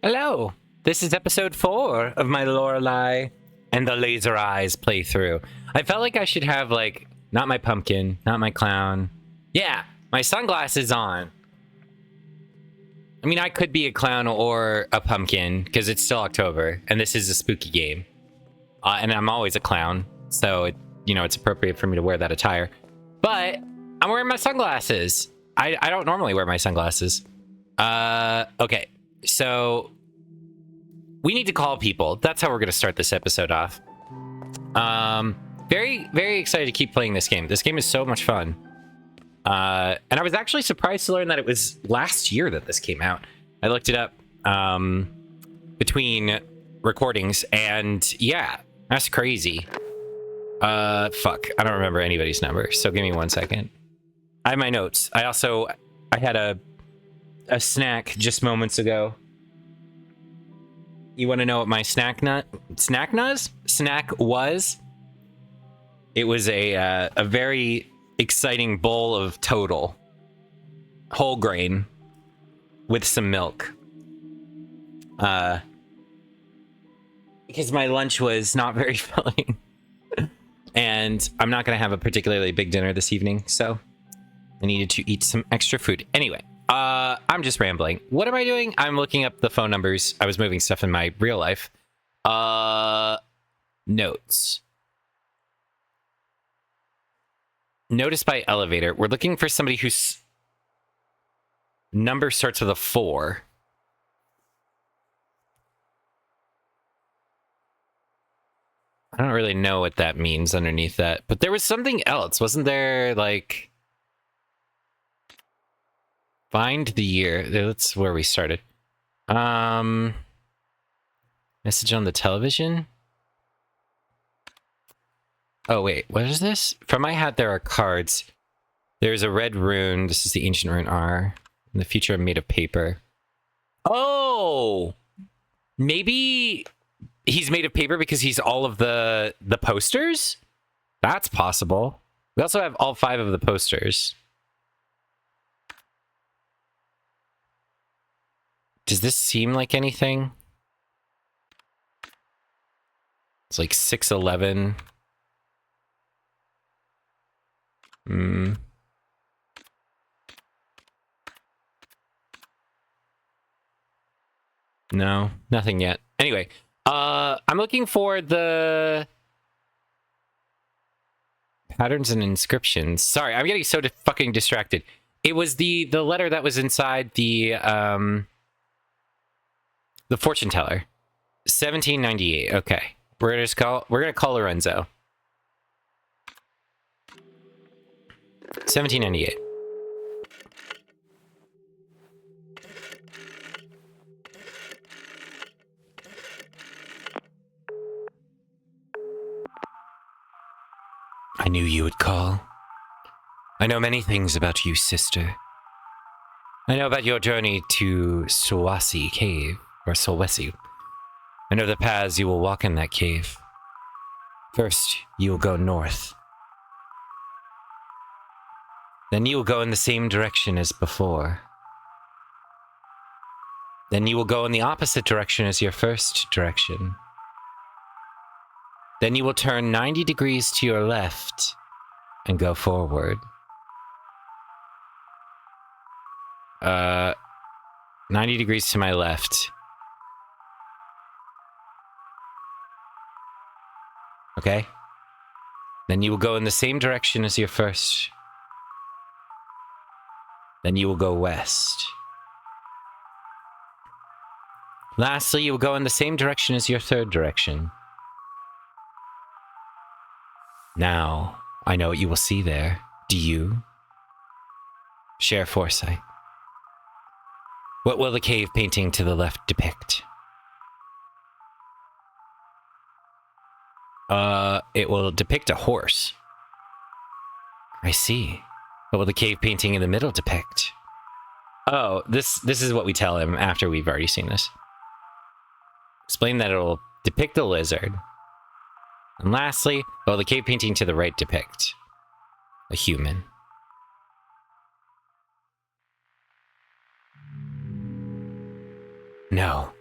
Hello! This is episode 4 of my Lorelei and the Laser Eyes playthrough. I felt like I should have, like, not my pumpkin, not my clown. Yeah, my sunglasses on. I mean, I could be a clown or a pumpkin, because it's still October, and this is a spooky game. And I'm always a clown, so, it's appropriate for me to wear that attire. But I'm wearing my sunglasses. I don't normally wear my sunglasses. Okay. So, we need to call people. That's how we're going to start this episode off. Very, very excited to keep playing this game. This game is so much fun. And I was actually surprised to learn that it was last year that this came out. I looked it up between recordings, and yeah, that's crazy. Fuck. I don't remember anybody's number, so give me 1 second. I have my notes. I had a snack just moments ago. You want to know what my snack was? It was a very exciting bowl of Total whole grain with some milk. Because my lunch was not very filling, and I'm not going to have a particularly big dinner this evening, so I needed to eat some extra food. Anyway. I'm just rambling. What am I doing? I'm looking up the phone numbers. I was moving stuff in my real life. Notes. Notice by elevator. We're looking for somebody whose number starts with a 4. I don't really know what that means underneath that, but there was something else. Wasn't there, like... Find the year. That's where we started. Message on the television. Oh, wait. What is this? From my hat, there are cards. There's a red rune. This is the ancient rune R. In the future, I'm made of paper. Oh! Maybe he's made of paper because he's all of the posters? That's possible. We also have all 5 of the posters. Does this seem like anything? It's like 6'11". No, nothing yet. Anyway, I'm looking for the patterns and inscriptions. Sorry, I'm getting so fucking distracted. It was the letter that was inside the fortune teller. 1798. Okay. We're gonna call Lorenzo. 1798. I knew you would call. I know many things about you, sister. I know about your journey to Solwasi Cave. Or Solwesi. I know the paths you will walk in that cave. First, you will go north. Then you will go in the same direction as before. Then you will go in the opposite direction as your first direction. Then you will turn 90 degrees to your left and go forward. 90 degrees to my left. Okay. Then you will go in the same direction as your first. Then you will go west. Lastly, you will go in the same direction as your third direction. Now, I know what you will see there. Do you? Share foresight. What will the cave painting to the left depict? It will depict a horse. I see. What will the cave painting in the middle depict? Oh, this is what we tell him after we've already seen this. Explain that it'll depict a lizard. And lastly, what will the cave painting to the right depict? A human. No.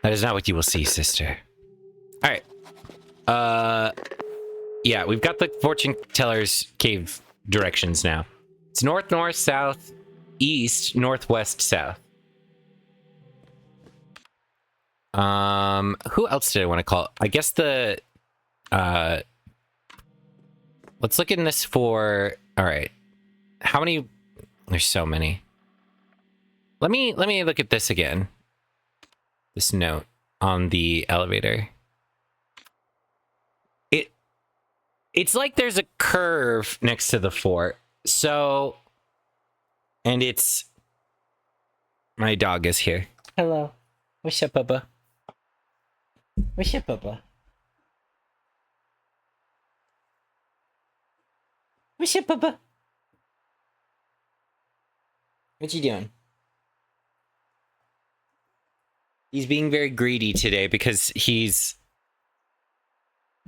That is not what you will see, sister. All right. Yeah, we've got the fortune teller's cave directions now. It's north, north, south, east, northwest, south. Who else did I want to call? I guess the let's look in this for. All right. How many? There's so many. Let me look at this again. This note on the elevator. It's like there's a curve next to the fort. So, and it's my dog is here. Hello. What's up, Bubba? What's up, Bubba? What's up, Bubba? What you doing? He's being very greedy today because he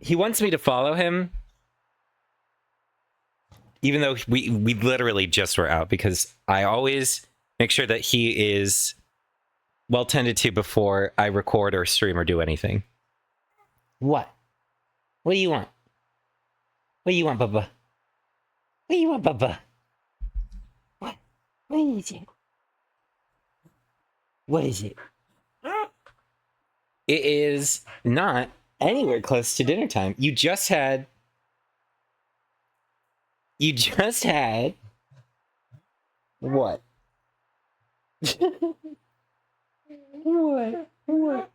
wants me to follow him, even though we literally just were out, because I always make sure that he is well tended to before I record or stream or do anything. What? What do you want? What do you want, Bubba? What do you want, Bubba? What? What is it? What is it? It is not anywhere close to dinner time. You just had what? What? What?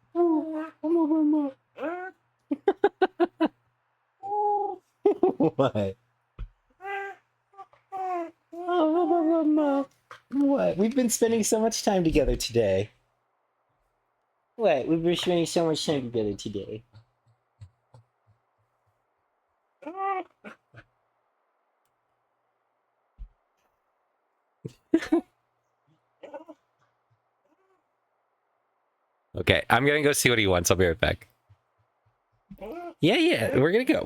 What? We've been spending so much time together today. What? We've been spending so much time together today. Okay, I'm gonna go see what he wants. I'll be right back. Yeah, we're gonna go.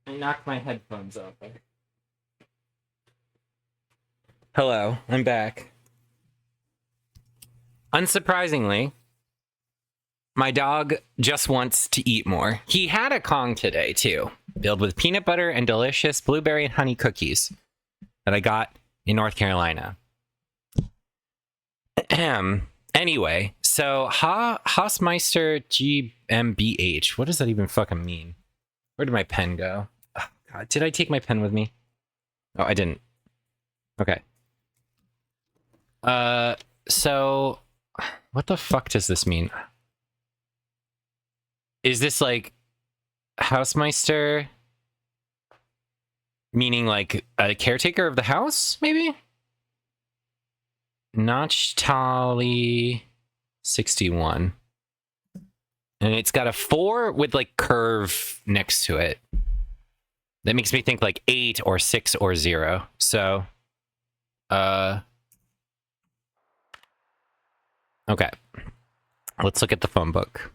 I knocked my headphones off. Hello, I'm back. Unsurprisingly, my dog just wants to eat more. He had a Kong today, too, filled with peanut butter and delicious blueberry and honey cookies that I got in North Carolina. Anyway, so Hausmeister GmbH. What does that even fucking mean? Where did my pen go? Oh, God, did I take my pen with me? Oh, I didn't. Okay. So what the fuck does this mean? Is this like Hausmeister meaning like a caretaker of the house, maybe? Nachtali 61. And it's got a 4 with like curve next to it. That makes me think like 8 or 6 or 0. So okay. Let's look at the phone book.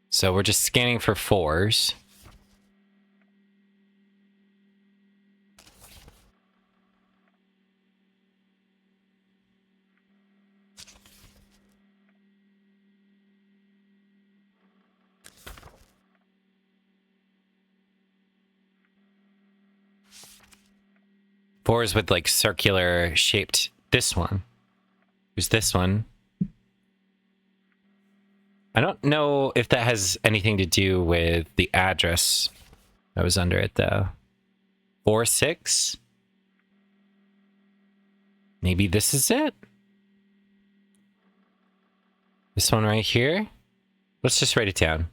So we're just scanning for 4s. 4s with like circular shaped. This one. There's this one. I don't know if that has anything to do with the address that was under it though. 4, 6. Maybe this is it. This one right here. Let's just write it down.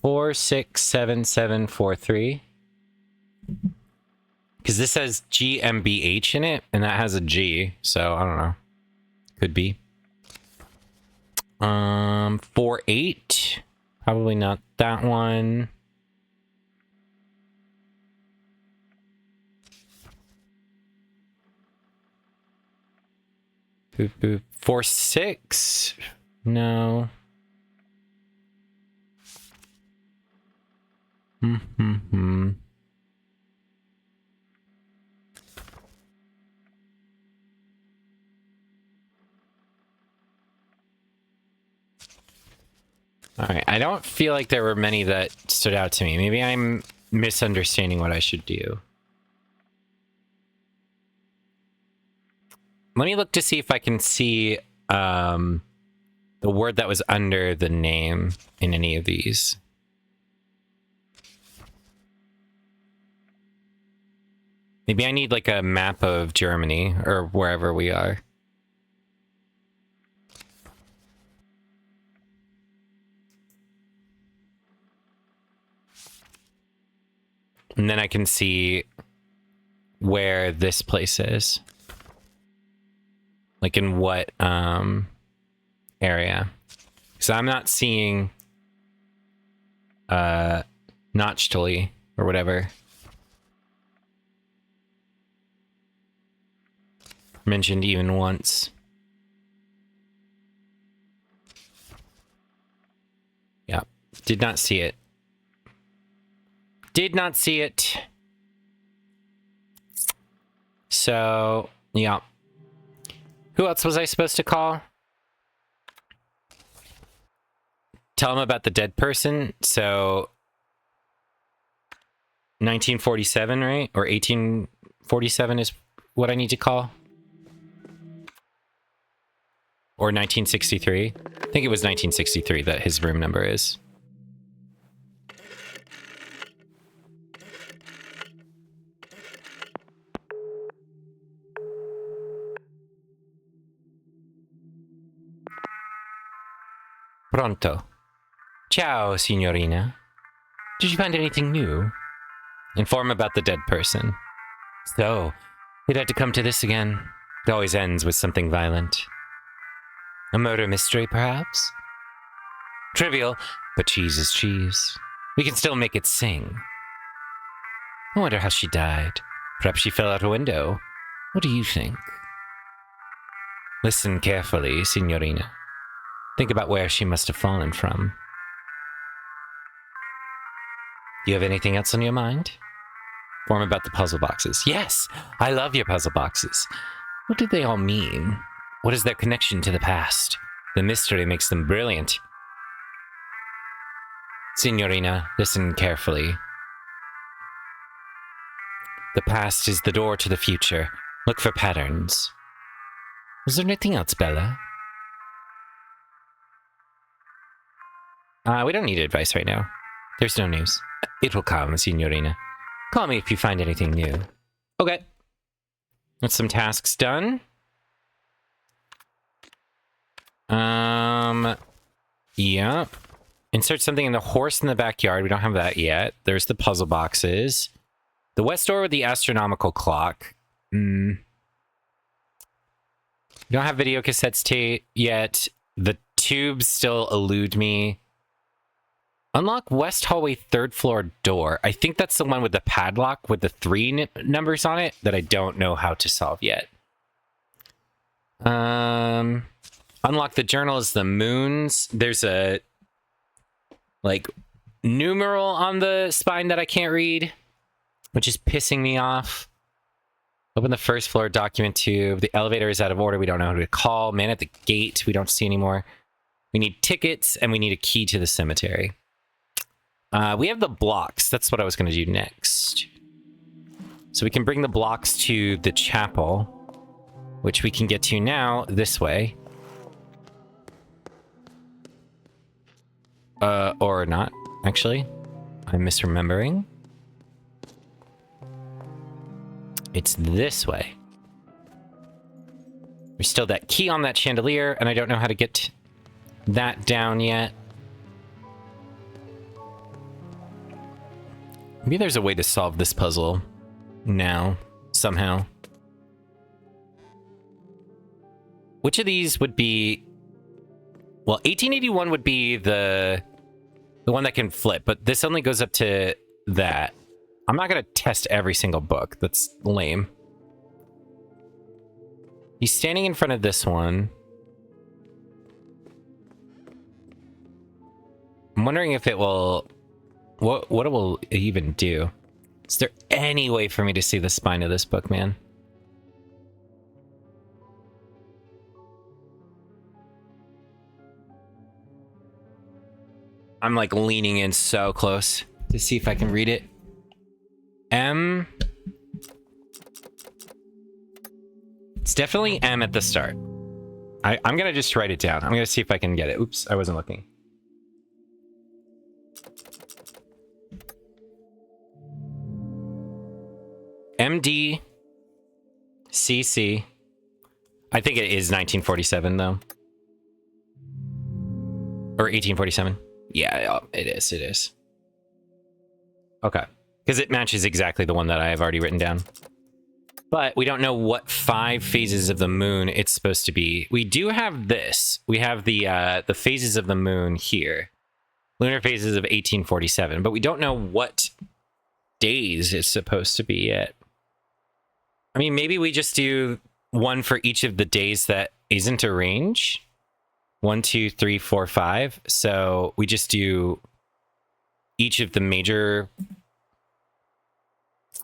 467743. Because this has GmbH in it, and that has a G, so I don't know. Could be. 48. Probably not that one. Boop, boop. 46. No. Alright, I don't feel like there were many that stood out to me. Maybe I'm misunderstanding what I should do. Let me look to see if I can see the word that was under the name in any of these. Maybe I need like a map of Germany or wherever we are. And then I can see where this place is. Like in what area. So I'm not seeing Notchtally or whatever mentioned even once. Yeah, did not see it. Did not see it. So, yeah. Who else was I supposed to call? Tell him about the dead person. So, 1947, right? Or 1847 is what I need to call. Or 1963. I think it was 1963 that his room number is. Pronto. Ciao, signorina. Did you find anything new? Inform about the dead person. So, it had to come to this again. It always ends with something violent. A murder mystery, perhaps? Trivial, but cheese is cheese. We can still make it sing. I wonder how she died. Perhaps she fell out a window. What do you think? Listen carefully, signorina. Think about where she must have fallen from. Do you have anything else on your mind? Inform about the puzzle boxes. Yes, I love your puzzle boxes. What do they all mean? What is their connection to the past? The mystery makes them brilliant. Signorina, listen carefully. The past is the door to the future. Look for patterns. Was there anything else, Bella? We don't need advice right now. There's no news. It will come, signorina. Call me if you find anything new. Okay. That's some tasks done. Yeah. Insert something in the horse in the backyard. We don't have that yet. There's the puzzle boxes. The west door with the astronomical clock. We don't have video cassettes yet. The tubes still elude me. Unlock west hallway third floor door. I think that's the one with the padlock with the 3 numbers on it that I don't know how to solve yet. Unlock the journal is the moons. There's a like numeral on the spine that I can't read, which is pissing me off. Open the first floor document tube. The elevator is out of order. We don't know who to call. Man at the gate. We don't see anymore. We need tickets and we need a key to the cemetery. We have the blocks. That's what I was going to do next. So we can bring the blocks to the chapel, which we can get to now this way. Or not, actually. I'm misremembering. It's this way. There's still that key on that chandelier, and I don't know how to get that down yet. Maybe there's a way to solve this puzzle now, somehow. Which of these would be... Well, 1881 would be the one that can flip, but this only goes up to that. I'm not going to test every single book. That's lame. He's standing in front of this one. I'm wondering if it will... What it will even do. Is there any way for me to see the spine of this book, man? I'm like leaning in so close to see if I can read it. M. It's definitely M at the start. I'm gonna just write it down. I'm gonna see if I can get it. Oops, I wasn't looking. MD CC. I think it is 1947 though. Or 1847. Yeah, it is. It is. Okay. Because it matches exactly the one that I have already written down. But we don't know what 5 phases of the moon it's supposed to be. We do have this. We have the phases of the moon here. Lunar phases of 1847. But we don't know what days it's supposed to be yet. I mean, maybe we just do one for each of the days that isn't a range. 1, 2, 3, 4, 5. So we just do each of the major...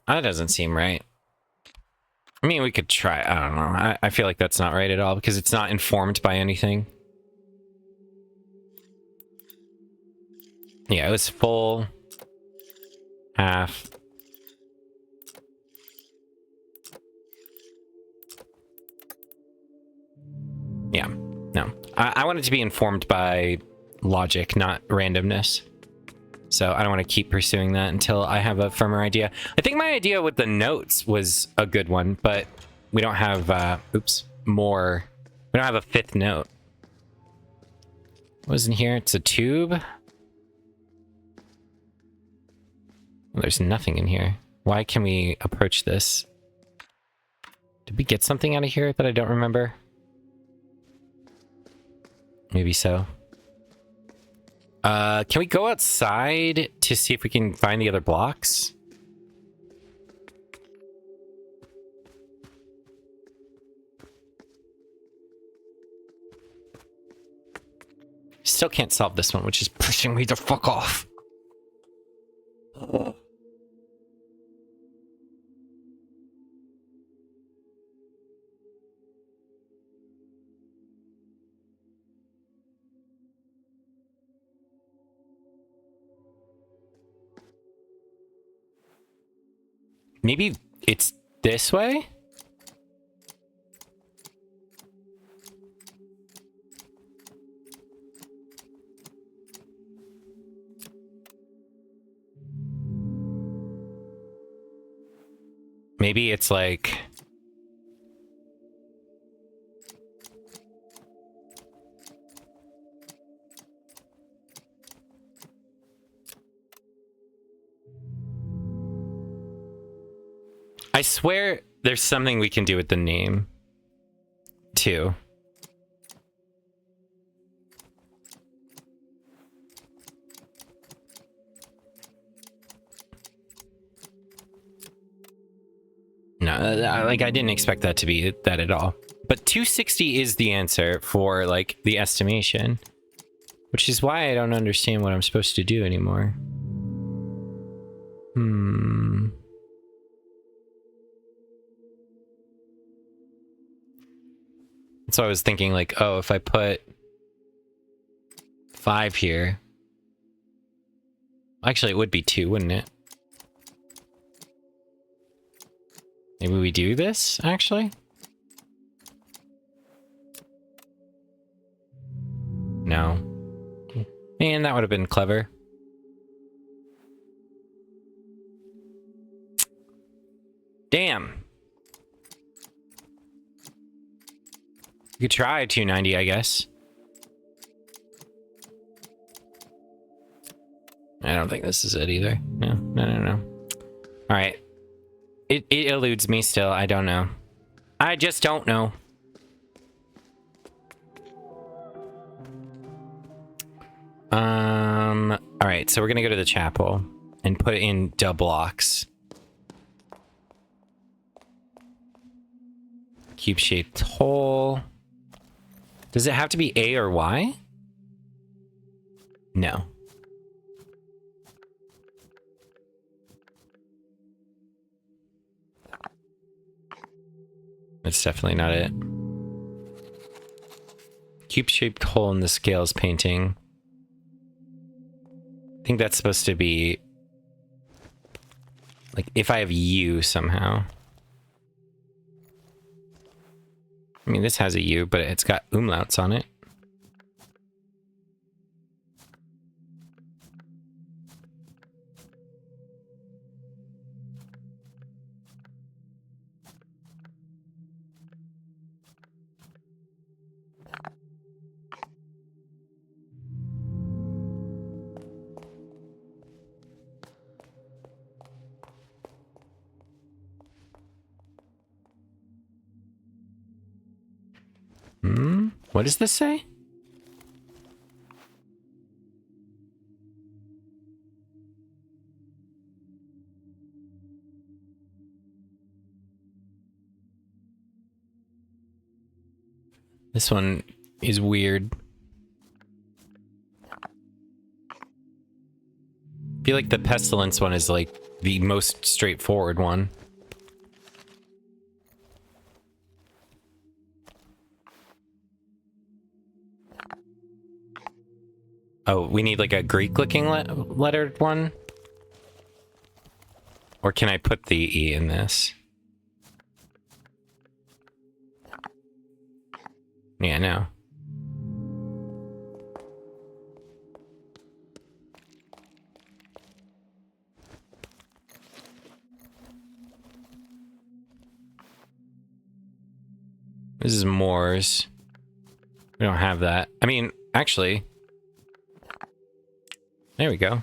That doesn't seem right. I mean, we could try. I don't know. I feel like that's not right at all because it's not informed by anything. Yeah, it was full, half. Yeah, no. I want it to be informed by logic, not randomness. So I don't want to keep pursuing that until I have a firmer idea. I think my idea with the notes was a good one, but we don't have, more. We don't have a 5th note. What was in here? It's a tube. Well, there's nothing in here. Why can we approach this? Did we get something out of here that I don't remember? Maybe so. Can we go outside to see if we can find the other blocks? Still can't solve this one, which is pushing me the fuck off. Maybe it's this way? Maybe it's like... I swear there's something we can do with the name, too. No, like, I didn't expect that to be that at all. But 260 is the answer for, like, the estimation. Which is why I don't understand what I'm supposed to do anymore. So I was thinking, like, oh, if I put 5 here... Actually, it would be 2, wouldn't it? Maybe we do this, actually? No. And that would have been clever. Damn. You could try 290, I guess. I don't think this is it either. No. All right. It eludes me still. I don't know. I just don't know. All right, so we're gonna go to the chapel and put in double blocks. Cube-shaped hole. Does it have to be A or Y? No. That's definitely not it. Cube-shaped hole in the scales painting. I think that's supposed to be like if I have U somehow. I mean, this has a U, but it's got umlauts on it. What does this say? This one is weird. I feel like the pestilence one is like the most straightforward one. Oh, we need like a Greek-looking lettered one? Or can I put the E in this? Yeah, no. This is Moors. We don't have that. I mean, actually... There we go.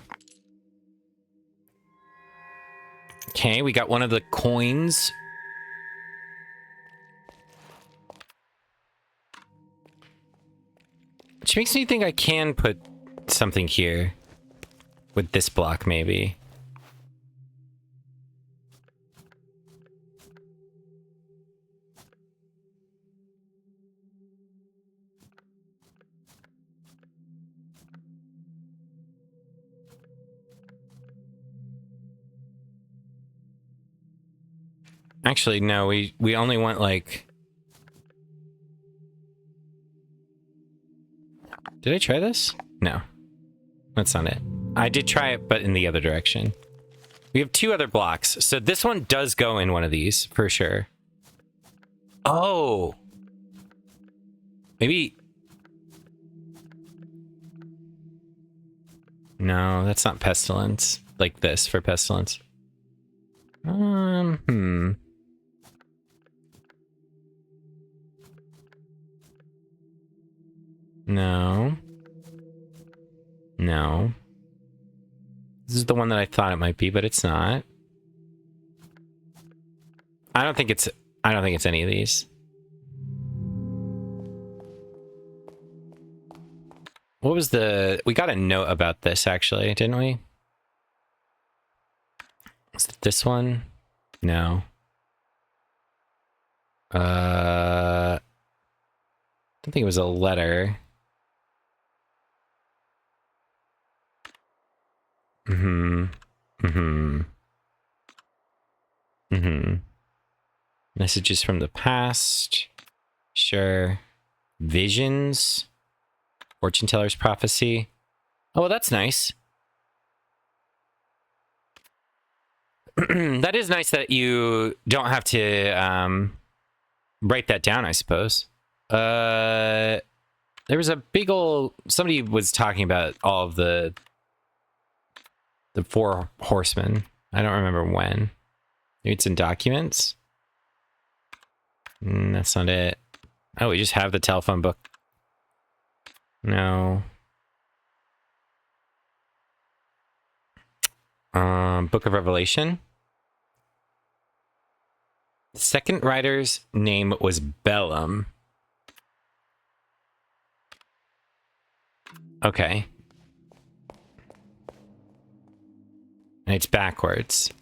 Okay, we got one of the coins. Which makes me think I can put something here. With this block, maybe. Actually, no, we only want like... Did I try this? No. That's not it. I did try it, but in the other direction. We have two other blocks, so this one does go in one of these, for sure. Oh! Maybe... No, that's not pestilence. Like this for pestilence. No. No. This is the one that I thought it might be, but it's not. I don't think it's any of these. What was the... We got a note about this, actually, didn't we? Was it this one? No. I don't think it was a letter. Messages from the past. Sure. Visions. Fortune teller's prophecy. Oh, well, that's nice. That is nice that you don't have to write that down, I suppose. There was a big old... Somebody was talking about all of the four horsemen. I don't remember when. Maybe it's in documents? That's not it. Oh, we just have the telephone book. No. Book of Revelation. The second rider's name was Bellum. Okay. And it's backwards.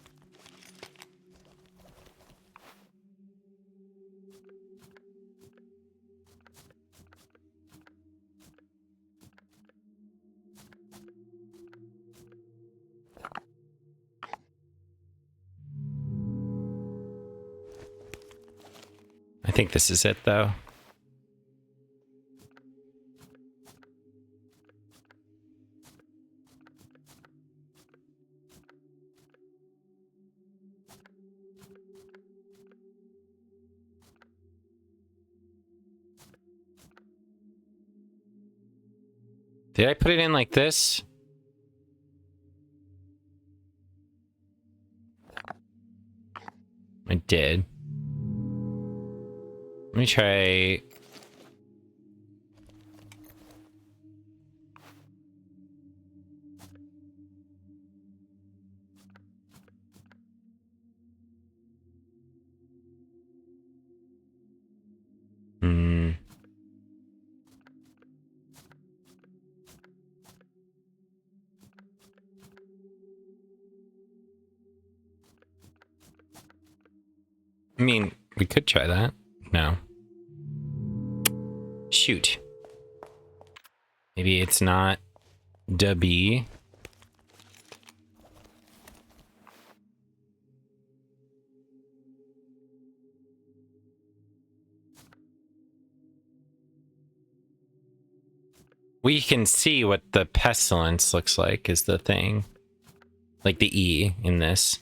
I think this is it, though. Did I put it in like this? I did. Let me try... I mean, we could try that. No. Shoot. Maybe it's not da B. We can see what the pestilence looks like is the thing. Like the E in this.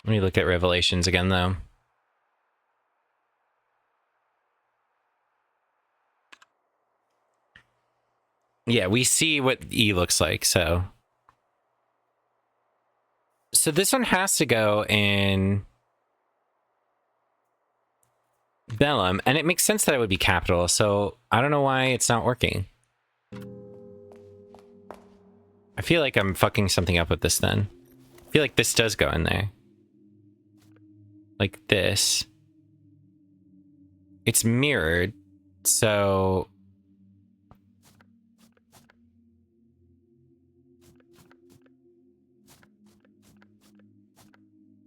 Let me look at Revelations again, though. Yeah, we see what E looks like, so... So this one has to go in... Bellum, and it makes sense that it would be capital, so I don't know why it's not working. I feel like I'm fucking something up with this, then. I feel like this does go in there. Like this. It's mirrored, so...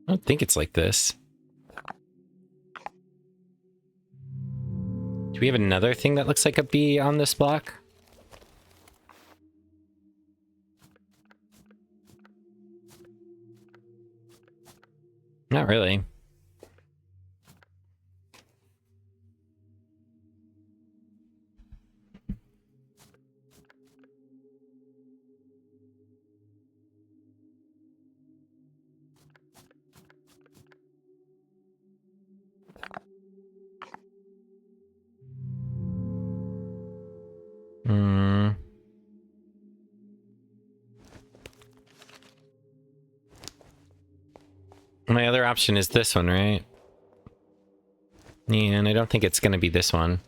I don't think it's like this. Do we have another thing that looks like a B on this block? Not really. My other option is this one, right? Yeah, and I don't think it's going to be this one.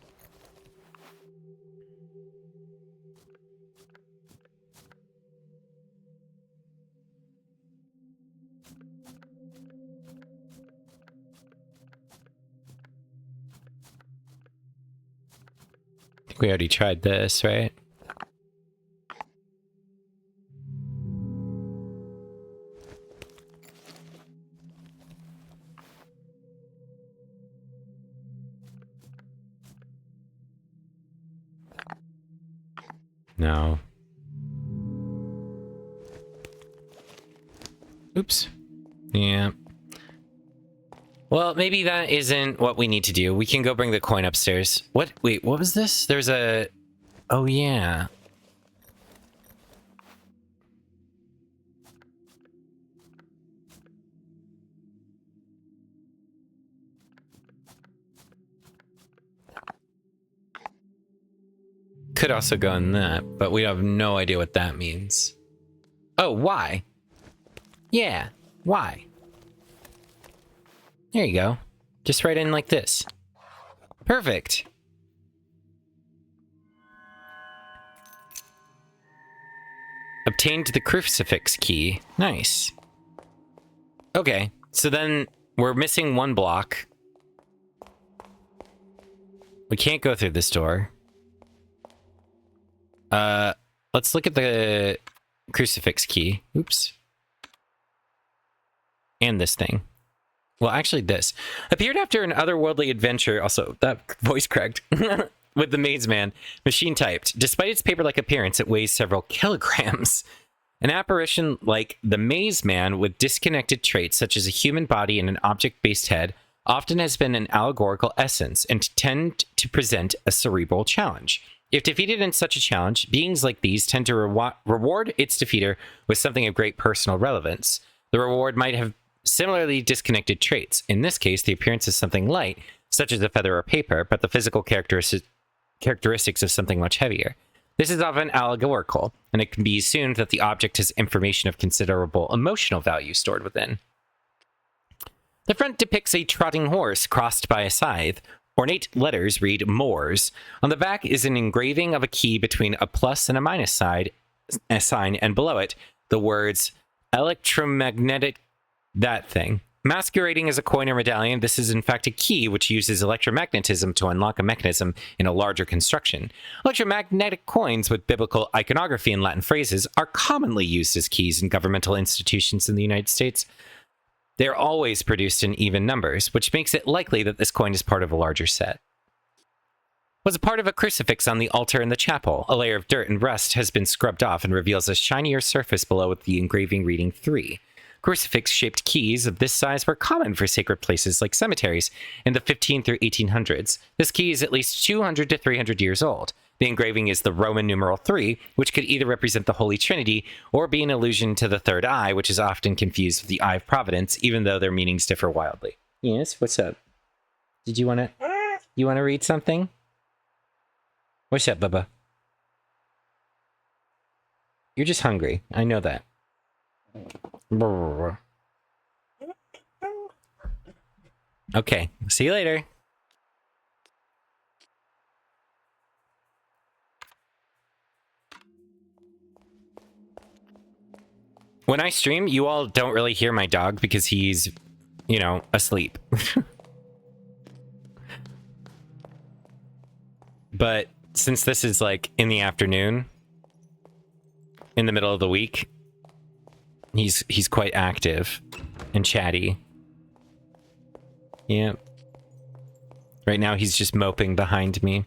I think we already tried this, right? No. Oops. Yeah. Well, maybe that isn't what we need to do. We can go bring the coin upstairs. What? Wait, what was this? There's a... Oh, yeah. Could also go in that, but we have no idea what that means. Oh, why? Yeah, why? There you go. Just right in like this. Perfect. Obtained the crucifix key. Nice. Okay, so then we're missing one block. We can't go through this door. Let's look at the crucifix key. Oops. And this thing. Well, actually this. Appeared after an otherworldly adventure, also, that voice cracked, with the Maze Man, machine typed. Despite its paper-like appearance, it weighs several kilograms. An apparition like the Maze Man with disconnected traits such as a human body and an object-based head often has been an allegorical essence and tend to present a cerebral challenge. If defeated in such a challenge, beings like these tend to reward its defeater with something of great personal relevance. The reward might have similarly disconnected traits. In this case, the appearance is something light, such as a feather or paper, but the physical characteristics of something much heavier. This is often allegorical, and it can be assumed that the object has information of considerable emotional value stored within. The front depicts a trotting horse crossed by a scythe. Ornate letters read Moors. On the back is an engraving of a key between a plus and a minus sign, and below it, the words electromagnetic that thing. Masquerading as a coin or medallion, this is in fact a key which uses electromagnetism to unlock a mechanism in a larger construction. Electromagnetic coins with biblical iconography and Latin phrases are commonly used as keys in governmental institutions in the United States. They are always produced in even numbers, which makes it likely that this coin is part of a larger set. Was a part of a crucifix on the altar in the chapel. A layer of dirt and rust has been scrubbed off and reveals a shinier surface below with the engraving reading 3. Crucifix-shaped keys of this size were common for sacred places like cemeteries in the 15 through 1800s. This key is at least 200 to 300 years old. The engraving is the Roman numeral 3, which could either represent the Holy Trinity or be an allusion to the third eye, which is often confused with the Eye of Providence, even though their meanings differ wildly. Yes, what's up? Did you want to read something? What's up, Bubba? You're just hungry. I know that. Brr. Okay, see you later. When I stream, you all don't really hear my dog because he's, you know, asleep. But since this is like in the afternoon, in the middle of the week, he's quite active and chatty. Yeah. Right now he's just moping behind me,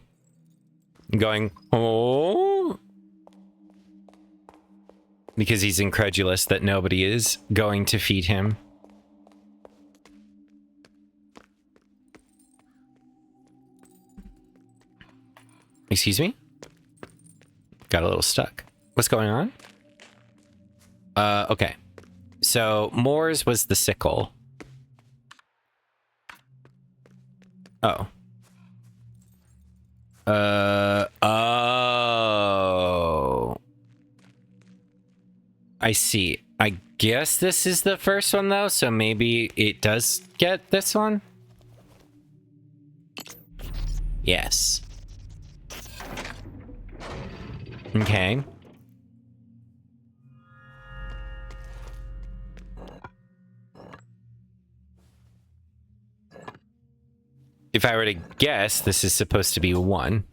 going, oh, because he's incredulous that nobody is going to feed him. Excuse me? Got a little stuck. What's going on? Okay. So, Moore's was the sickle. Oh. Oh. I see. I guess this is the first one, though, so maybe it does get this one? Yes. Okay. If I were to guess, this is supposed to be 1.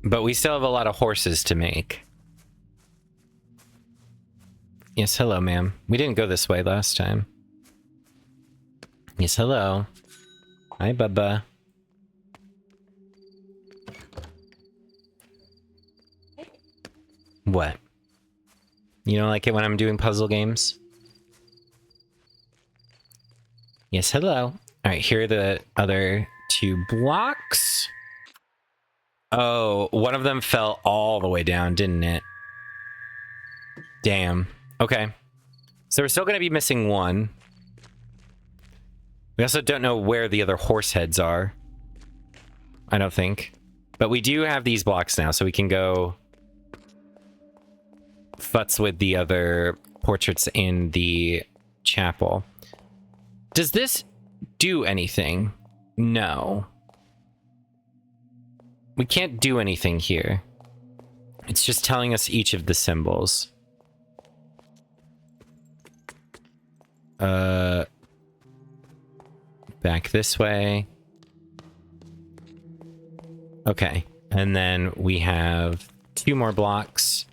But we still have a lot of horses to make. Yes, hello, ma'am. We didn't go this way last time. Yes, hello. Hi, Bubba. What? You don't like it when I'm doing puzzle games? Yes, hello. Alright, here are the other 2 blocks. Oh, one of them fell all the way down, didn't it? Damn. Okay. So we're still going to be missing 1. We also don't know where the other horse heads are. I don't think. But we do have these blocks now, so we can go futz with the other portraits in the chapel. Does this do anything? No. We can't do anything here. It's just telling us each of the symbols. Back this way. Okay. And then we have 2 more blocks.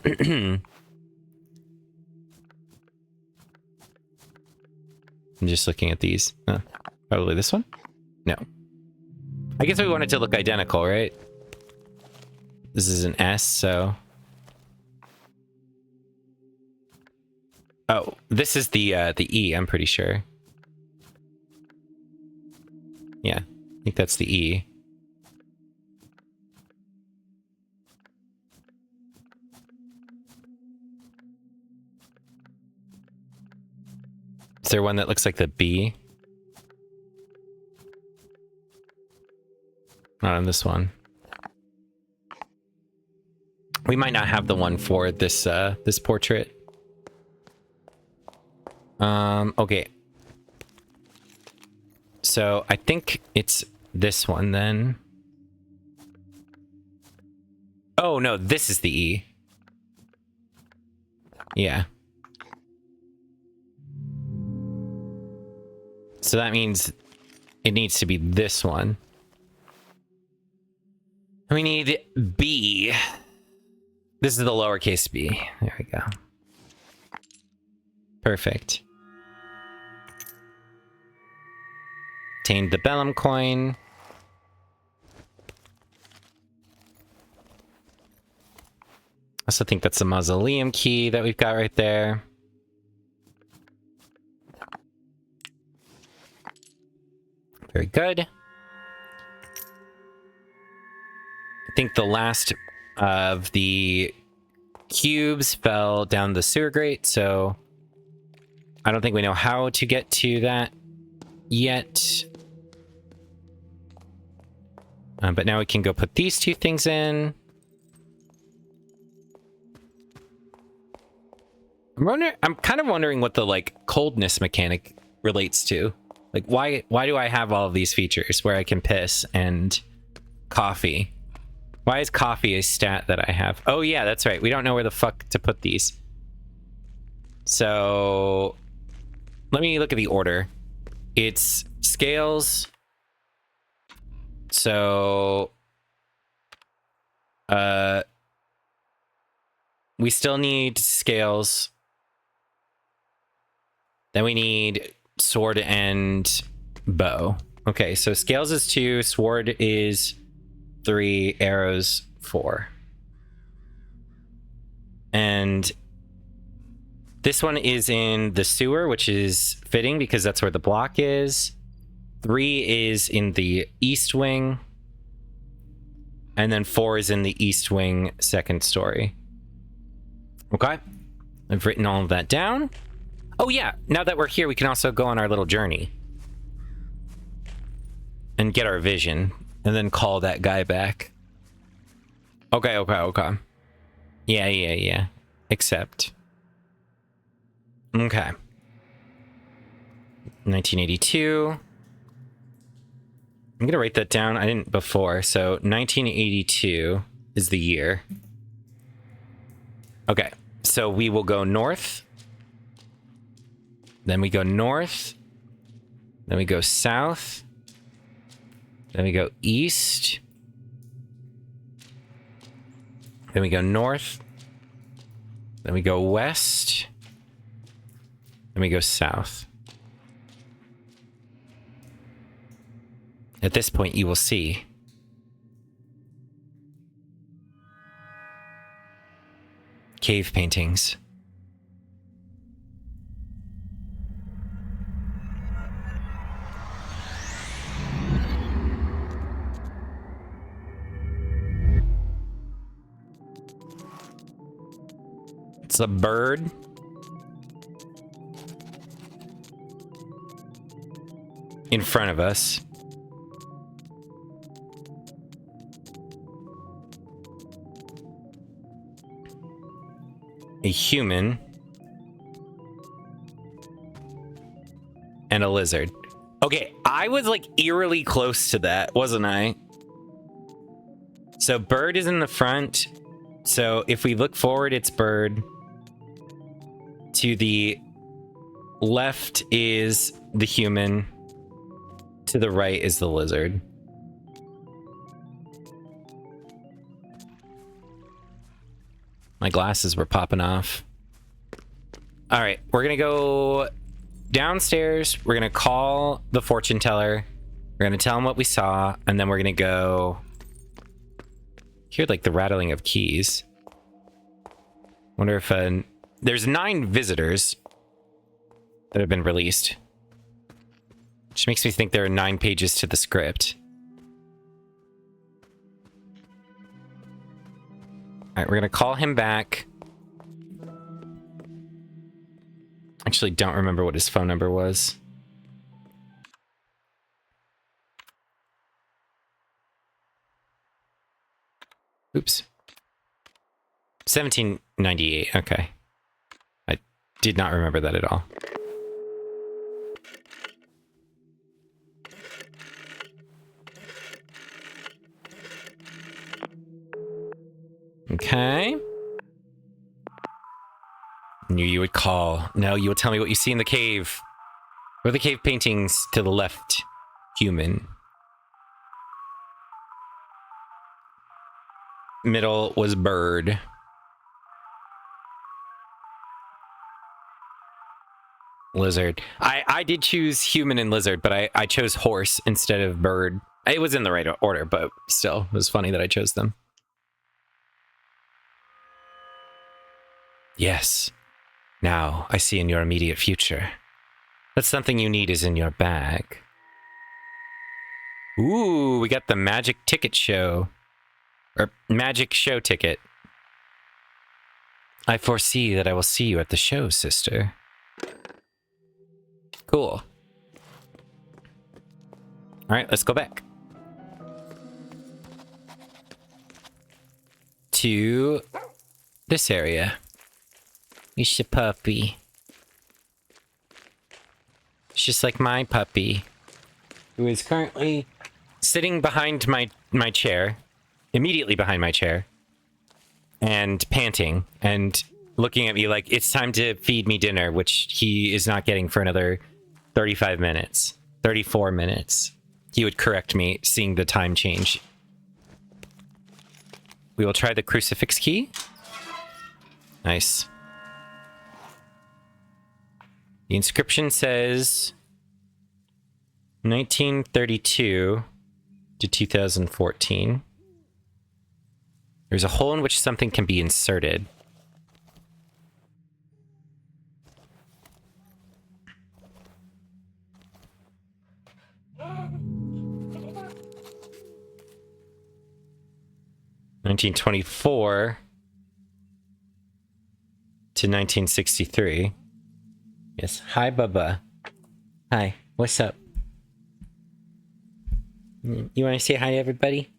I'm just looking at these. Probably this one? No. I guess we want it to look identical, right? This is an S, so... Oh, this is the E, I'm pretty sure. Yeah, I think that's the E. Is there one that looks like the B? Not on this one. We might not have the one for this this portrait. Okay. So I think it's this one then. Oh no, this is the E. Yeah. So that means it needs to be this one. We need B. This is the lowercase b. There we go. Perfect. Obtained the Bellum coin. I also think that's the mausoleum key that we've got right there. Very good. I think the last of the cubes fell down the sewer grate, so I don't think we know how to get to that yet. But now we can go put these 2 things in. I'm kind of wondering what the, like, coldness mechanic relates to. Like, why do I have all of these features where I can piss and coffee? Why is coffee a stat that I have? Oh, yeah, that's right. We don't know where the fuck to put these. So, let me look at the order. It's scales. So, we still need scales. Then we need sword and bow. Okay, so scales is 2, sword is 3, arrows 4. And this one is in the sewer, which is fitting because that's where the block is. 3 is in the east wing. And then 4 is in the east wing, second story. Okay. I've written all of that down. Oh yeah, now that we're here, we can also go on our little journey. And get our vision. And then call that guy back. Okay. Yeah. Accept. Okay. 1982. I'm gonna write that down. I didn't before. So 1982 is the year. Okay. So we will go north. Then we go north. Then we go south. Then we go east. Then we go north. Then we go west. Then we go south. At this point, you will see. cave paintings. It's a bird. In front of us. A human. And a lizard. Okay, I was like eerily close to that, wasn't I? So bird is in the front. So if we look forward, it's bird. To the left is the human. To the right is the lizard. My glasses were popping off. All right, we're gonna go downstairs. We're gonna call the fortune teller. We're gonna tell him what we saw, and then we're gonna go hear like the rattling of keys. Wonder if there's 9 visitors that have been released. Which makes me think there are 9 pages to the script. Alright, we're gonna call him back. Actually, don't remember what his phone number was. Oops. 1798, okay. I did not remember that at all. Okay. Knew you would call. No, you will tell me what you see in the cave. Where are the cave paintings to the left? Human. Middle was bird. Lizard. I did choose human and lizard, but I chose horse instead of bird. It was in the right order, but still, it was funny that I chose them. Yes. Now, I see in your immediate future that something you need is in your bag. Ooh, we got the magic ticket show. Or magic show ticket. I foresee that I will see you at the show, sister. Cool. Alright, let's go back. To this area. It's a puppy. It's just like my puppy. Who is currently sitting behind my chair. Immediately behind my chair. And panting. And looking at me like, it's time to feed me dinner. Which he is not getting for another 35 minutes. 34 minutes. He would correct me, seeing the time change. We will try the crucifix key. Nice. The inscription says 1932 to 2014. There's a hole in which something can be inserted. (1924 to 1963). Yes. Hi, Bubba. Hi. What's up? You want to say hi to everybody?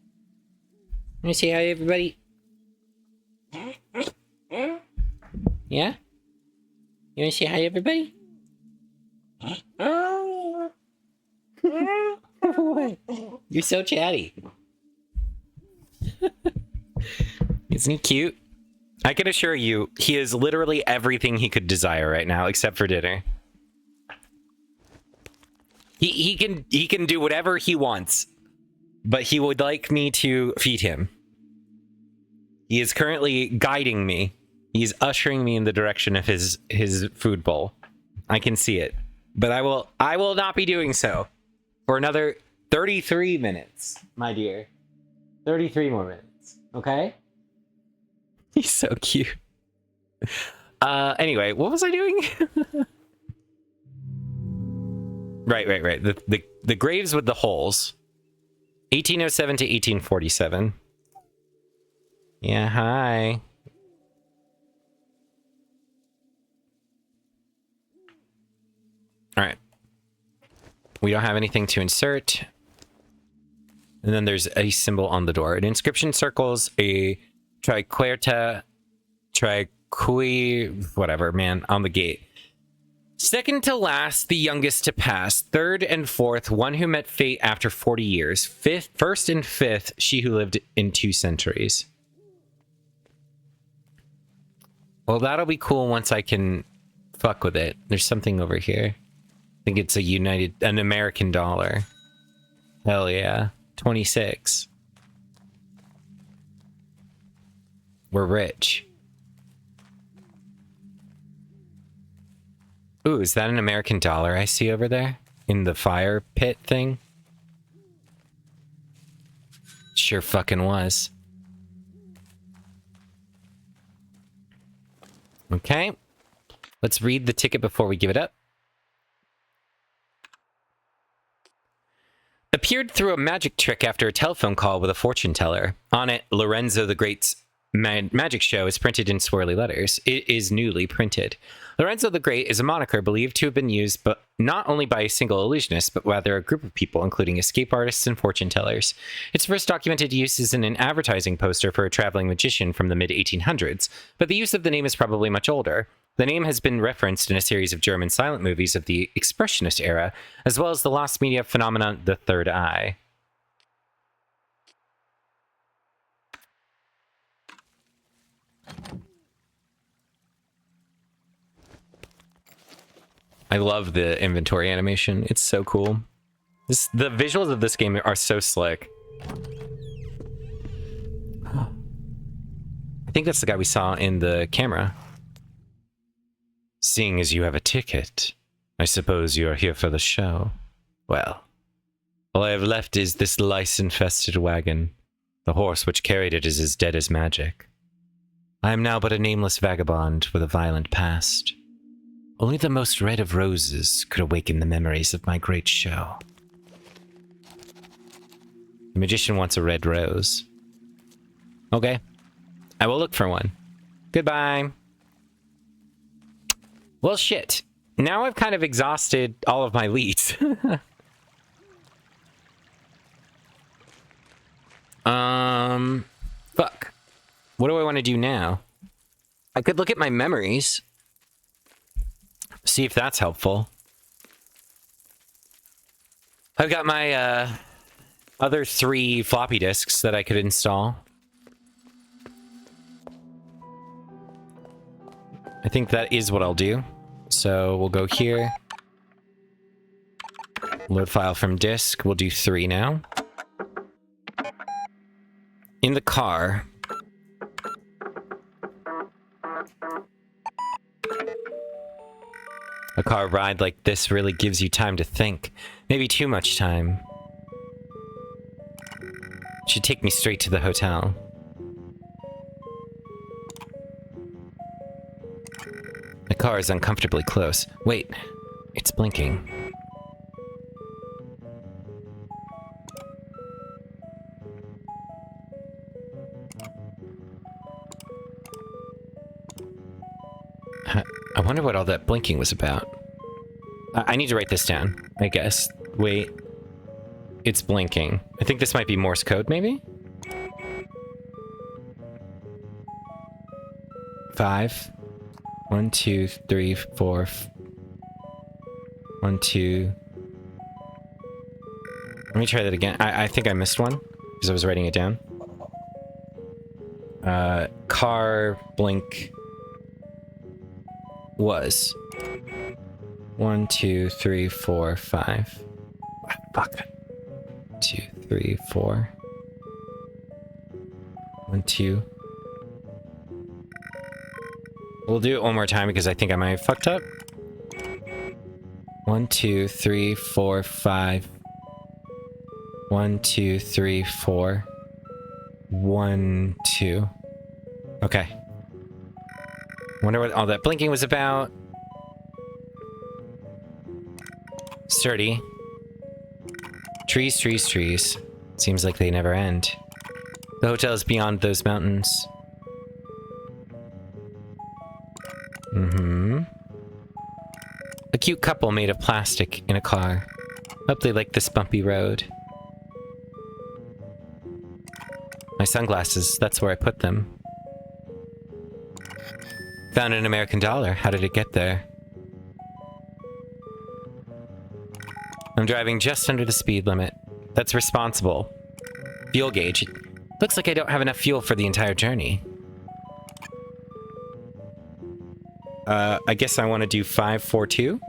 You want to say hi to everybody? Yeah? You want to say hi to everybody? What? You're so chatty. Isn't he cute? I can assure you, he is literally everything he could desire right now, except for dinner. He can do whatever he wants, but he would like me to feed him. He is currently guiding me. He's ushering me in the direction of his food bowl. I can see it, but I will not be doing so for another 33 minutes, my dear. 33 more minutes, okay? He's so cute. Anyway, what was I doing? Right. The graves with the holes. 1807 to 1847. Yeah, hi. All right. We don't have anything to insert. And then there's a symbol on the door. An inscription circles a whatever, man, on the gate. Second to last, the youngest to pass. Third and fourth, one who met fate after 40 years. First and fifth, she who lived in 2 centuries. Well, that'll be cool once I can fuck with it. There's something over here. I think it's an American dollar. Hell yeah. 26. We're rich. Ooh, is that an American dollar I see over there? In the fire pit thing? Sure fucking was. Okay. Let's read the ticket before we give it up. Appeared through a magic trick after a telephone call with a fortune teller. On it, Lorenzo the Great's magic show is printed in swirly letters. It is newly printed. Lorenzo the Great is a moniker believed to have been used but not only by a single illusionist, but rather a group of people, including escape artists and fortune tellers. Its first documented use is in an advertising poster for a traveling magician from the mid-1800s, but the use of the name is probably much older. The name has been referenced in a series of German silent movies of the Expressionist era, as well as the lost media phenomenon The Third Eye. I love the inventory animation. It's so cool. The visuals of this game are so slick. I think that's the guy we saw in the camera. Seeing as you have a ticket, I suppose you are here for the show. Well, all I have left is this lice-infested wagon. The horse which carried it is as dead as magic. I am now but a nameless vagabond with a violent past. Only the most red of roses could awaken the memories of my great show. The magician wants a red rose. Okay. I will look for one. Goodbye. Well, shit. Now I've kind of exhausted all of my leads. Fuck. What do I want to do now? I could look at my memories. See if that's helpful. I've got my other 3 floppy disks that I could install. I think that is what I'll do. So we'll go here. Load file from disk. We'll do 3 now. In the car. A car ride like this really gives you time to think. Maybe too much time. Should take me straight to the hotel. The car is uncomfortably close. Wait, it's blinking. I wonder what all that blinking was about. I need to write this down, I guess. Wait. It's blinking. I think this might be Morse code, maybe? 5. 1, 2, 3, 4. 1, 2. Let me try that again. I think I missed one because I was writing it down. Car blink was 1, 2, 3, 4, 5. Fuck. 2, 3, 4. 1, 2. We'll do it one more time because I think I might have fucked up. 1, 2, 3, 4, 5. 1, 2, 3, 4. 1, 2. Okay. Wonder what all that blinking was about. Sturdy. Trees, trees, trees. Seems like they never end. The hotel is beyond those mountains. Mm-hmm. A cute couple made of plastic in a car. Hope they like this bumpy road. My sunglasses, that's where I put them. Found an American dollar. How did it get there? I'm driving just under the speed limit. That's responsible. Fuel gauge. Looks like I don't have enough fuel for the entire journey. I guess I want to do 542.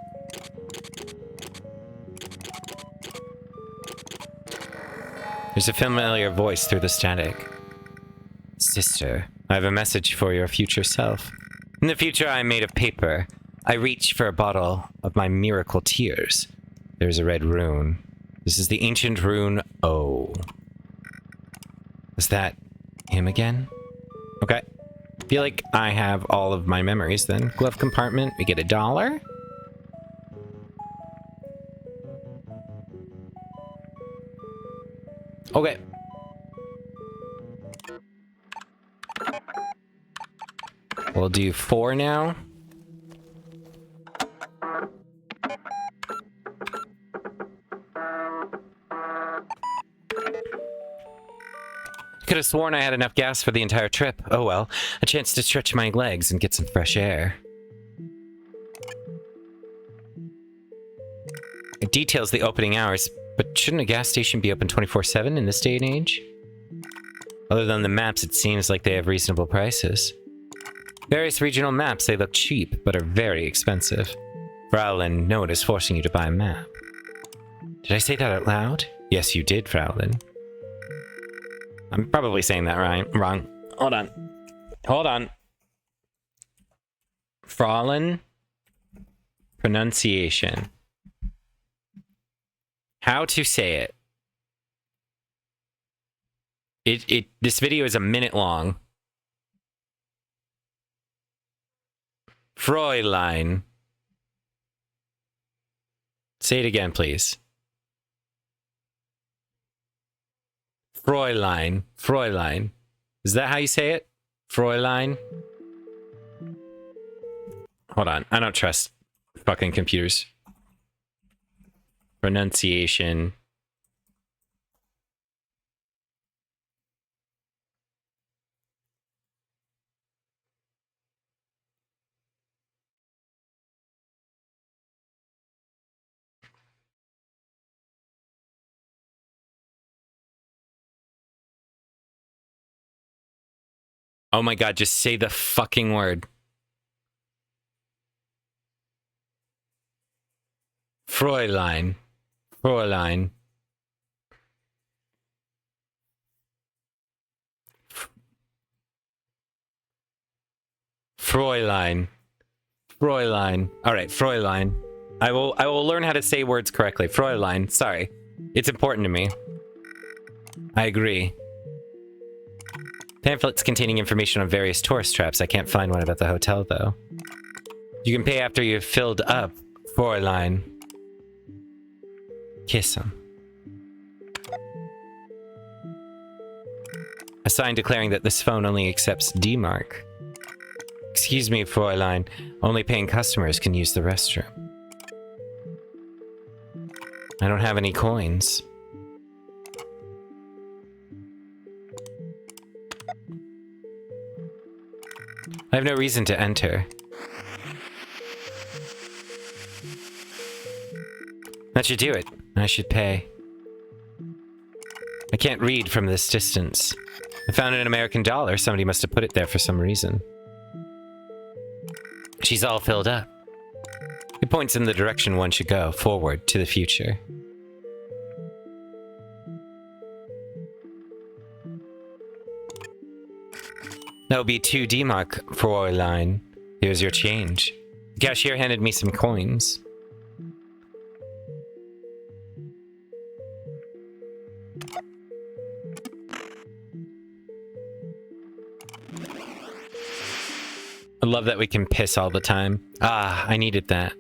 There's a familiar voice through the static. Sister, I have a message for your future self. In the future, I am made of paper. I reach for a bottle of my miracle tears. There's a red rune. This is the ancient rune O. Is that him again? Okay. Feel like I have all of my memories then. Glove compartment, we get $1. Okay. We'll do 4 now. Could have sworn I had enough gas for the entire trip. Oh well, a chance to stretch my legs and get some fresh air. It details the opening hours, but shouldn't a gas station be open 24/7 in this day and age? Other than the maps, it seems like they have reasonable prices. Various regional maps, they look cheap, but are very expensive. Fraulein, no one is forcing you to buy a map. Did I say that out loud? Yes, you did, Fraulein. I'm probably saying that wrong. Hold on. Hold on. Fraulein. Pronunciation. How to say it. This video is a minute long. Fräulein. Say it again, please. Fräulein. Fräulein. Is that how you say it? Fräulein? Hold on. I don't trust fucking computers. Pronunciation. Oh my god, just say the fucking word. Fräulein. Fräulein. Fräulein. Fräulein. Alright, Fräulein. I will learn how to say words correctly. Fräulein, sorry. It's important to me. I agree. Pamphlets containing information on various tourist traps. I can't find one about the hotel, though. You can pay after you've filled up, Fräulein. Kiss him. A sign declaring that this phone only accepts D-Mark. Excuse me, Fräulein. Only paying customers can use the restroom. I don't have any coins. I have no reason to enter. That should do it. I should pay. I can't read from this distance. I found an American dollar. Somebody must have put it there for some reason. She's all filled up. It points in the direction one should go, forward to the future. That will be 2 D-Mark, Fräulein. Here's your change. The cashier handed me some coins. I love that we can piss all the time. Ah, I needed that.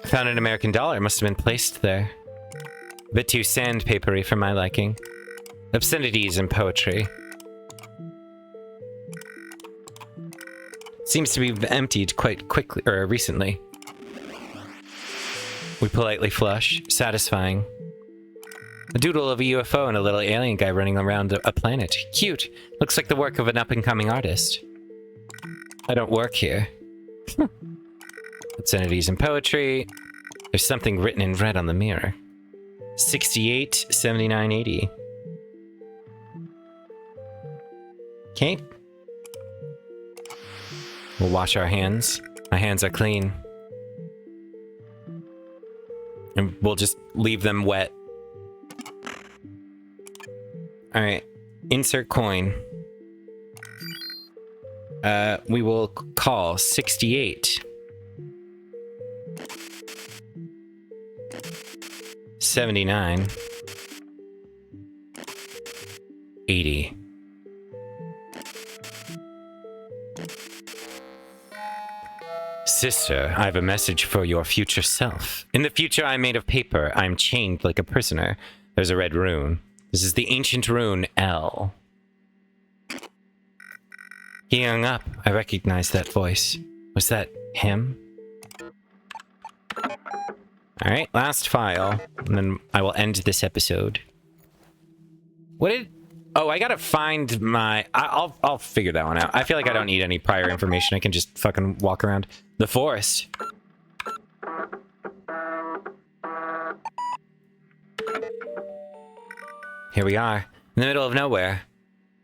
I found an American dollar. It must have been placed there. A bit too sandpapery for my liking. Obscenities and poetry. Seems to be emptied quite quickly, or recently. We politely flush. Satisfying. A doodle of a UFO and a little alien guy running around a planet. Cute. Looks like the work of an up-and-coming artist. I don't work here. Obscenities and poetry. There's something written in red on the mirror. 68, 79, 80. Okay. We'll wash our hands. My hands are clean. And we'll just leave them wet. Alright. Insert coin. We will call 68. 79. 80. Sister, I have a message for your future self. In the future, I am made of paper. I am chained like a prisoner. There's a red rune. This is the ancient rune L. He hung up. I recognized that voice. Was that him? Alright, last file. And then I will end this episode. What did... Oh, I gotta find my... I'll figure that one out. I feel like I don't need any prior information. I can just fucking walk around the forest. Here we are. In the middle of nowhere.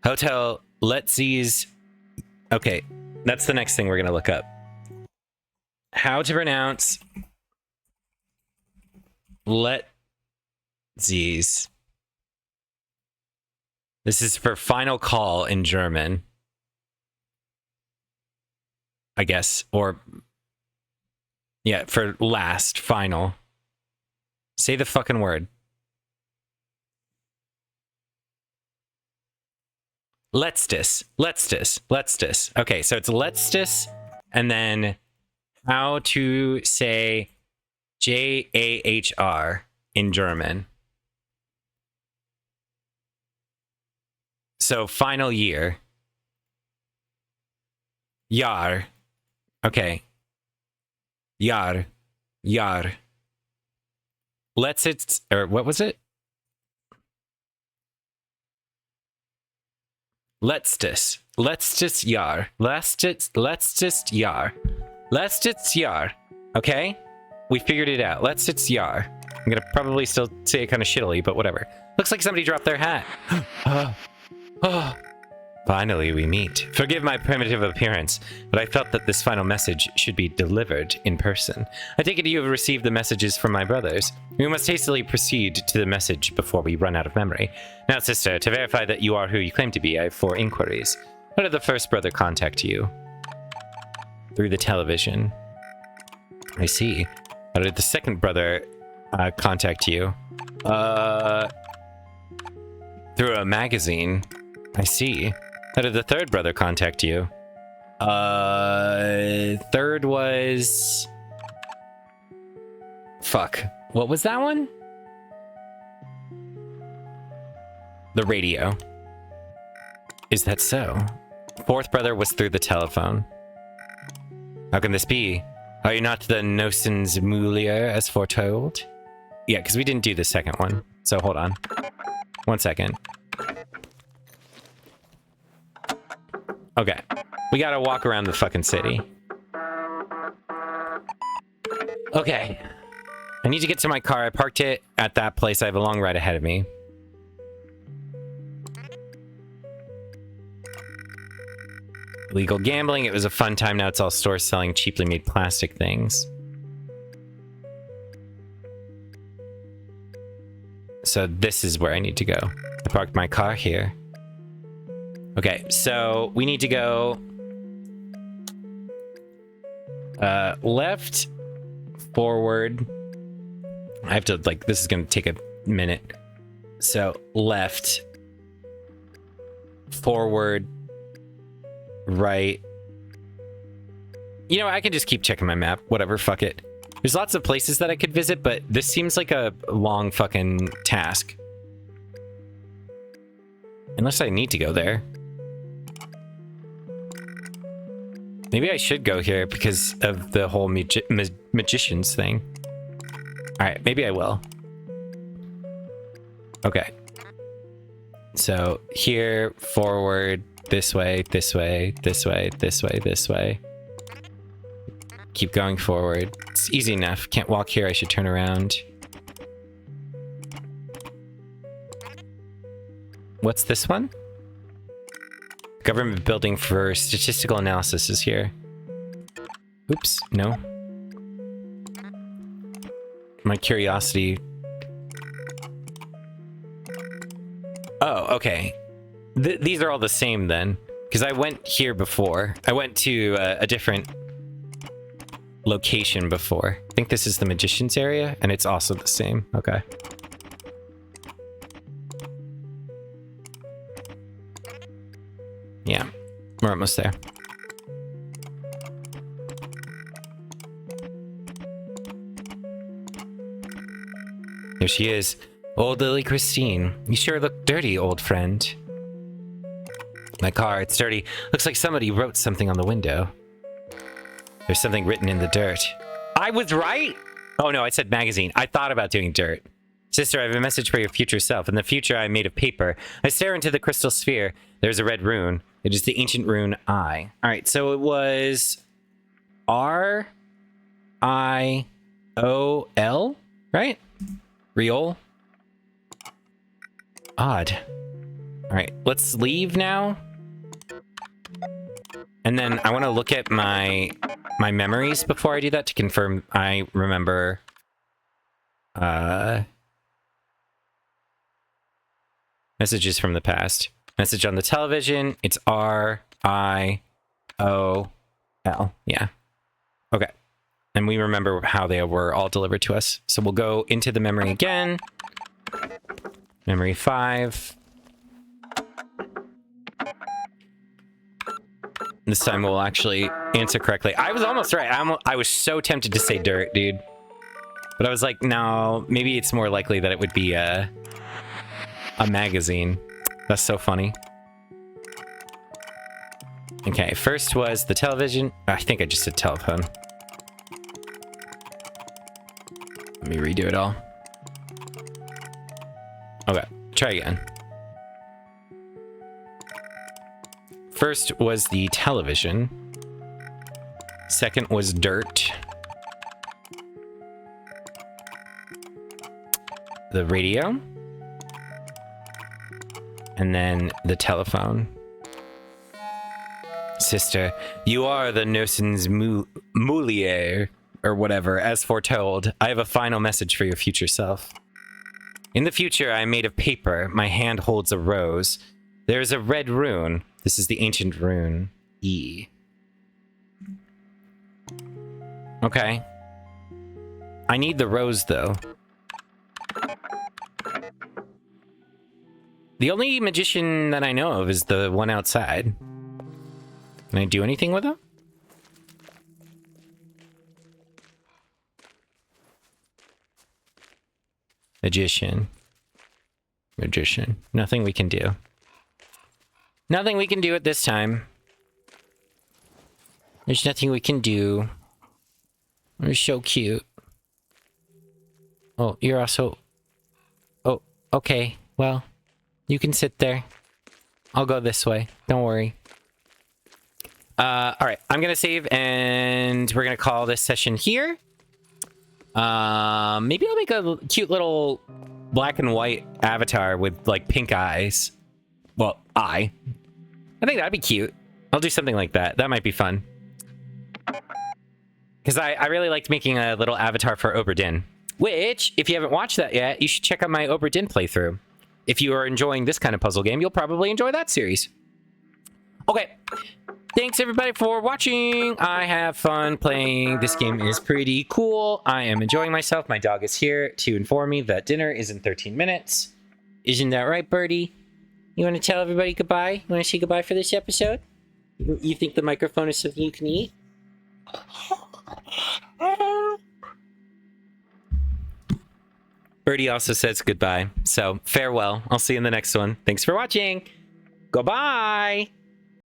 Hotel Letzi's... Okay, that's the next thing we're gonna look up. How to pronounce... Letzi's. This is for final call in German. I guess. Or... Yeah, for last, final. Say the fucking word. Letztes. Okay, so it's letztes, and then how to say Jahr in German. So final year. Jahr. Okay. Jahr. Letztes, or what was it? Letztes Jahr. Okay? We figured it out. Letztes Jahr. I'm gonna probably still say it kind of shittily, but whatever. Looks like somebody dropped their hat. Finally, we meet. Forgive my primitive appearance, but I felt that this final message should be delivered in person. I take it you have received the messages from my brothers. We must hastily proceed to the message before we run out of memory. Now, sister, to verify that you are who you claim to be, I have 4 inquiries. How did the first brother contact you? Through the television. I see. How did the second brother contact you? Through a magazine. I see. How did the third brother contact you? Third was... Fuck. What was that one? The radio. Is that so? Fourth brother was through the telephone. How can this be? Are you not the Nosens Mulier as foretold? Yeah, because we didn't do the second one. So hold on. 1 second. Okay. We gotta walk around the fucking city. Okay. I need to get to my car. I parked it at that place. I have a long ride ahead of me. Illegal gambling. It was a fun time. Now it's all stores selling cheaply made plastic things. So this is where I need to go. I parked my car here. Okay, so we need to go left, forward. I have to, like, this is gonna take a minute. So left, forward, right. You know, I can just keep checking my map. Whatever, fuck it. There's lots of places that I could visit, but this seems like a long fucking task. Unless I need to go there. Maybe I should go here because of the whole magicians thing. Alright, maybe I will. Okay. So, here, forward, this way, this way, this way, this way, this way. Keep going forward. It's easy enough. Can't walk here, I should turn around. What's this one? Government building for statistical analysis is here. Oops, no. My curiosity. Oh, okay. These are all the same then. Because I went here before. I went to a different location before. I think this is the magician's area, and it's also the same. Okay. Yeah, we're almost there. There she is. Old Lily Christine. You sure look dirty, old friend. My car, it's dirty. Looks like somebody wrote something on the window. There's something written in the dirt. I was right! Oh no, I said magazine. I thought about doing dirt. Sister, I have a message for your future self. In the future, I am made of paper. I stare into the crystal sphere. There's a red rune. It is the ancient rune I. Alright, so it was R-I-O-L, right? Riol? Odd. Alright, let's leave now. And then I want to look at my memories before I do that to confirm I remember messages from the past. Message on the television. It's R-I-O-L. Yeah. Okay. And we remember how they were all delivered to us. So we'll go into the memory again. Memory 5. This time we'll actually answer correctly. I was almost right. I was so tempted to say dirt, dude. But I was like, no, maybe it's more likely that it would be a magazine. That's so funny. Okay, first was the television. I think I just said telephone. Let me redo it all. Okay, try again. First was the television. Second was dirt. The radio. And then the telephone. Sister, you are the Nosens Moulier, or whatever, as foretold. I have a final message for your future self. In the future, I am made of paper. My hand holds a rose. There is a red rune. This is the ancient rune, E. Okay. I need the rose, though. The only magician that I know of is the one outside. Can I do anything with him? Magician. Magician. Nothing we can do. Nothing we can do at this time. There's nothing we can do. You're so cute. Oh, you're also... Oh, okay. Well, you can sit there. I'll go this way. Don't worry. Alright. I'm gonna save and we're gonna call this session here. Maybe I'll make a cute little black and white avatar with, like, pink eyes. Well, I think that'd be cute. I'll do something like that. That might be fun. Because I really liked making a little avatar for Obra Dinn. Which, if you haven't watched that yet, you should check out my Obra Dinn playthrough. If you are enjoying this kind of puzzle game, you'll probably enjoy that series. Okay. Thanks, everybody, for watching. I have fun playing. This game is pretty cool. I am enjoying myself. My dog is here to inform me that dinner is in 13 minutes. Isn't that right, Birdie? You want to tell everybody goodbye? You want to say goodbye for this episode? You think the microphone is something you can eat? Birdie also says goodbye. So farewell. I'll see you in the next one. Thanks for watching. Goodbye.